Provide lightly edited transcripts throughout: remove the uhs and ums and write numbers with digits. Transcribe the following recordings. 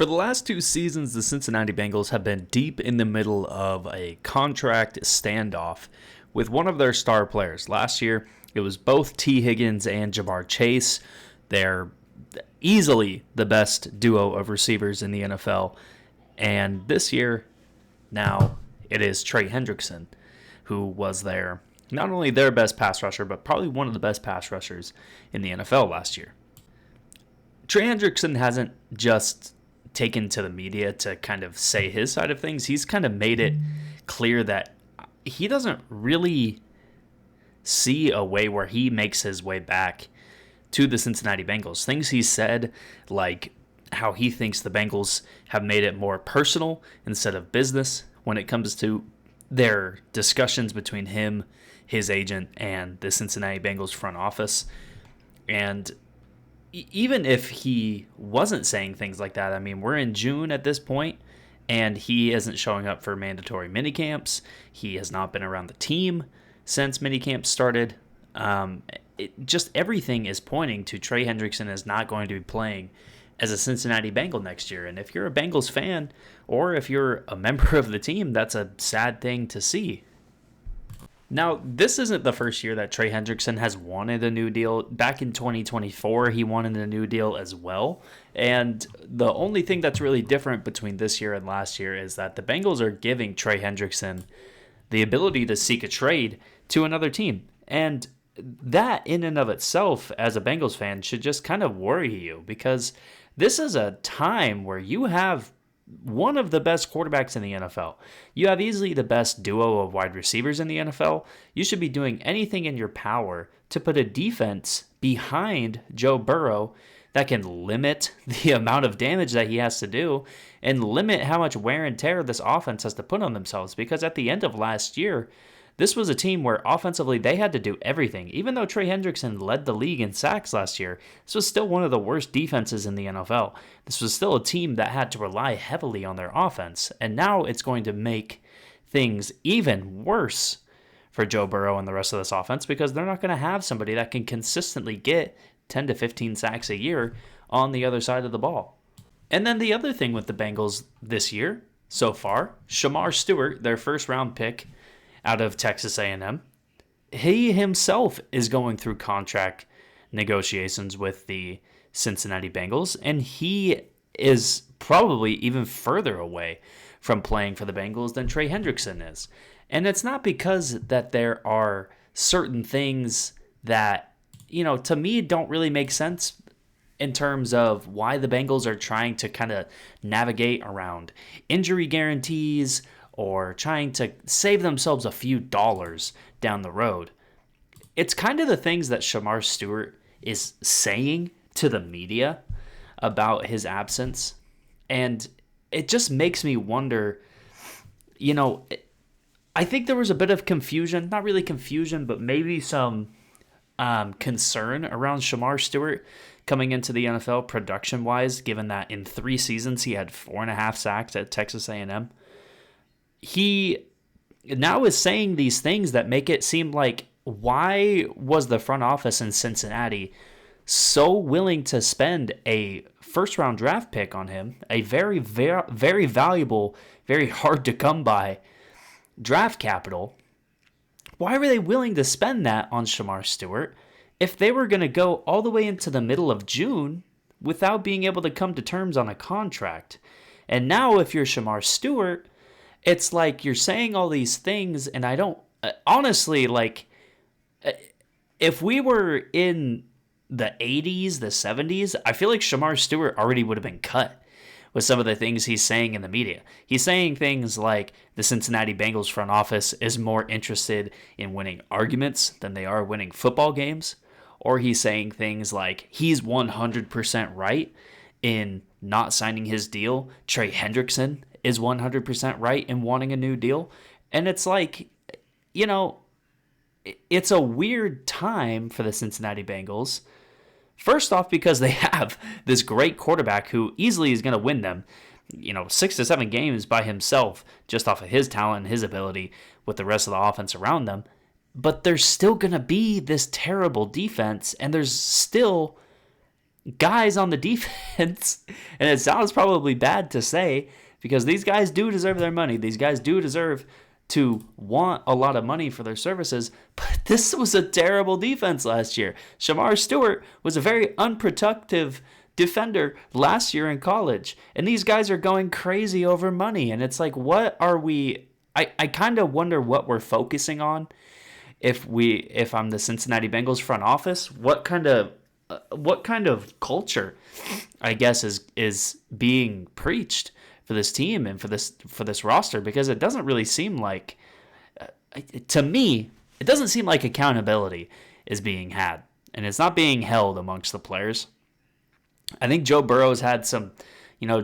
For the last two seasons, the Cincinnati Bengals have been deep in the middle of a contract standoff with one of their star players. Last year, it was both T. Higgins and Jamar Chase. They're easily the best duo of receivers in the NFL. And this year, now, it is Trey Hendrickson, who was not only their best pass rusher, but probably one of the best pass rushers in the NFL last year. Trey Hendrickson hasn't just taken to the media to kind of say his side of things. He's kind of made it clear that he doesn't really see a way where he makes his way back to the Cincinnati Bengals. Things he said, like how he thinks the Bengals have made it more personal instead of business when it comes to their discussions between him, his agent, and the Cincinnati Bengals front office. And even if he wasn't saying things like that, I mean, we're in June at this point, and he isn't showing up for mandatory minicamps. He has not been around the team since minicamps started. Just everything is pointing to Trey Hendrickson is not going to be playing as a Cincinnati Bengal next year. And if you're a Bengals fan, or if you're a member of the team, that's a sad thing to see. Now, this isn't the first year that Trey Hendrickson has wanted a new deal. Back in 2024, he wanted a new deal as well. And the only thing that's really different between this year and last year is that the Bengals are giving Trey Hendrickson the ability to seek a trade to another team. And that in and of itself, as a Bengals fan, should just kind of worry you, because this is a time where you have one of the best quarterbacks in the NFL. You have easily the best duo of wide receivers in the NFL. You should be doing anything in your power to put a defense behind Joe Burrow that can limit the amount of damage that he has to do and limit how much wear and tear this offense has to put on themselves. Because at the end of last year, this was a team where offensively they had to do everything. Even though Trey Hendrickson led the league in sacks last year, this was still one of the worst defenses in the NFL. This was still a team that had to rely heavily on their offense. And now it's going to make things even worse for Joe Burrow and the rest of this offense, because they're not going to have somebody that can consistently get 10 to 15 sacks a year on the other side of the ball. And then the other thing with the Bengals this year so far, Shamar Stewart, their first round pick out of Texas A&M, he himself is going through contract negotiations with the Cincinnati Bengals, and he is probably even further away from playing for the Bengals than Trey Hendrickson is. And it's not because that there are certain things that, to me don't really make sense in terms of why the Bengals are trying to kind of navigate around injury guarantees or trying to save themselves a few dollars down the road. It's kind of the things that Shamar Stewart is saying to the media about his absence. And it just makes me wonder, I think there was a bit of confusion, not really confusion, but maybe some concern around Shamar Stewart coming into the NFL production-wise, given that in 3 seasons he had 4.5 sacks at Texas A&M. He now is saying these things that make it seem like, why was the front office in Cincinnati so willing to spend a first-round draft pick on him, a very, very, very valuable, very hard to come by draft capital? Why were they willing to spend that on Shamar Stewart if they were going to go all the way into the middle of June without being able to come to terms on a contract? And now if you're Shamar Stewart, it's like you're saying all these things, and I don't honestly, like, if we were in the 80s, the 70s, I feel like Shamar Stewart already would have been cut with some of the things he's saying in the media. He's saying things like the Cincinnati Bengals front office is more interested in winning arguments than they are winning football games. Or he's saying things like he's 100% right in not signing his deal. Trey Hendrickson is 100% right in wanting a new deal. And it's like, it's a weird time for the Cincinnati Bengals. First off, because they have this great quarterback who easily is going to win them, 6 to 7 games by himself, just off of his talent and his ability with the rest of the offense around them. But there's still going to be this terrible defense, and there's still guys on the defense. And it sounds probably bad to say because these guys do deserve their money. These guys do deserve to want a lot of money for their services, but this was a terrible defense last year. Shamar Stewart was a very unproductive defender last year in college, and these guys are going crazy over money, and it's like, what are we... I kind of wonder what we're focusing on. If I'm the Cincinnati Bengals front office, what kind of culture, I guess, is being preached for this team and for this roster, because it doesn't really seem like, to me, it doesn't seem like accountability is being had, and it's not being held amongst the players. I think Joe Burrow's had some,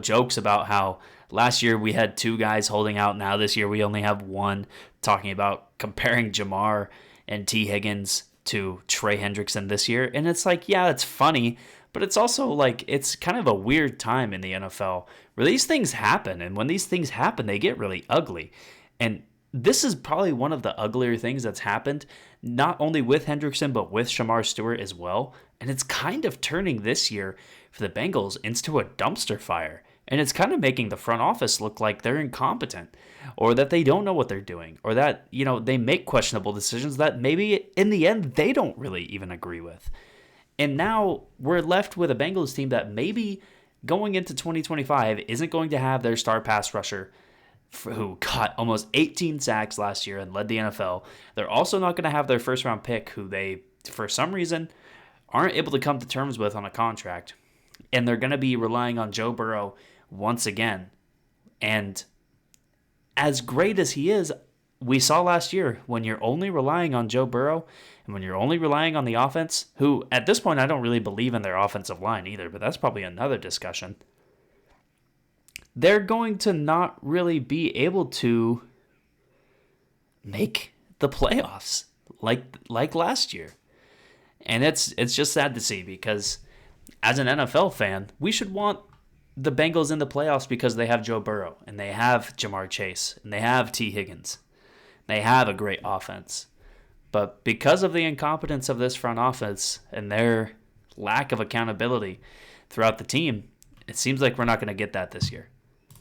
jokes about how last year we had 2 guys holding out. Now this year we only have 1, talking about comparing Jamar and T. Higgins to Trey Hendrickson this year. And it's like, yeah, it's funny, but it's also like, it's kind of a weird time in the NFL where these things happen. And when these things happen, they get really ugly. And this is probably one of the uglier things that's happened, not only with Hendrickson, but with Shamar Stewart as well. And it's kind of turning this year for the Bengals into a dumpster fire. And it's kind of making the front office look like they're incompetent, or that they don't know what they're doing, or that, they make questionable decisions that maybe in the end they don't really even agree with. And now we're left with a Bengals team that maybe going into 2025 isn't going to have their star pass rusher who got almost 18 sacks last year and led the NFL. They're also not going to have their first round pick, who they, for some reason, aren't able to come to terms with on a contract. And they're going to be relying on Joe Burrow once again. And as great as he is, we saw last year, when you're only relying on Joe Burrow and when you're only relying on the offense, who at this point I don't really believe in their offensive line either, but that's probably another discussion, they're going to not really be able to make the playoffs like last year. And it's just sad to see, because as an NFL fan, we should want the Bengals in the playoffs because they have Joe Burrow and they have Jamar Chase and they have T. Higgins. They have a great offense. But because of the incompetence of this front office and their lack of accountability throughout the team, it seems like we're not going to get that this year.